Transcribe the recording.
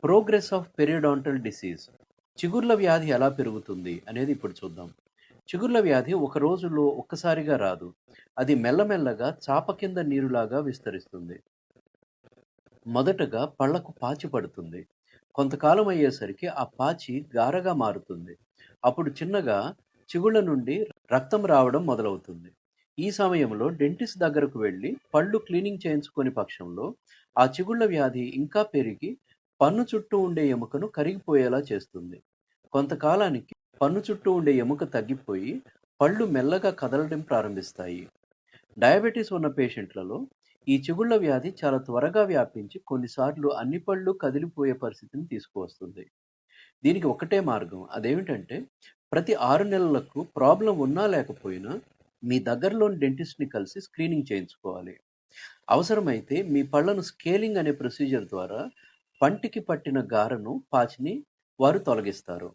Progress of periodontal disease. చిగుర్ల వ్యాధి ఎలా పెరుగుతుంది అనేది ఇప్పుడు చూద్దాం. చిగుర్ల వ్యాధి ఒక రోజులో ఒక్కసారిగా రాదు. అది మెల్లమెల్లగా చాప కింద నీరులాగా విస్తరిస్తుంది. మొదటగా పళ్లకు పాచి పడుతుంది. కొంతకాలం అయ్యేసరికి ఆ పాచి గారగా మారుతుంది. అప్పుడు చిన్నగా చిగుళ్ళ నుండి రక్తం రావడం మొదలవుతుంది. ఈ సమయంలో డెంటిస్ట్ దగ్గరకు వెళ్ళి పళ్ళు క్లీనింగ్ చేయించుకోని పక్షంలో ఆ చిగుళ్ళ వ్యాధి ఇంకా పెరిగి పన్ను చుట్టూ ఉండే ఎముకను కరిగిపోయేలా చేస్తుంది. కొంతకాలానికి పన్ను చుట్టూ ఉండే ఎముక తగ్గిపోయి పళ్ళు మెల్లగా కదలడం ప్రారంభిస్తాయి. డయాబెటిస్ ఉన్న పేషెంట్లలో ఈ చిగుళ్ళ వ్యాధి చాలా త్వరగా వ్యాపించి కొన్నిసార్లు అన్ని పళ్ళు కదిలిపోయే పరిస్థితిని తీసుకువస్తుంది. దీనికి ఒకటే మార్గం. అదేమిటంటే ప్రతి 6 నెలలకు ప్రాబ్లమ్ ఉన్నా లేకపోయినా మీ దగ్గరలోని డెంటిస్ట్‌ని కలిసి స్క్రీనింగ్ చేయించుకోవాలి. అవసరమైతే మీ పళ్ళను స్కేలింగ్ అనే ప్రొసీజర్ ద్వారా పంటికి పట్టిన గారను, పాచిని వారు తొలగిస్తారు.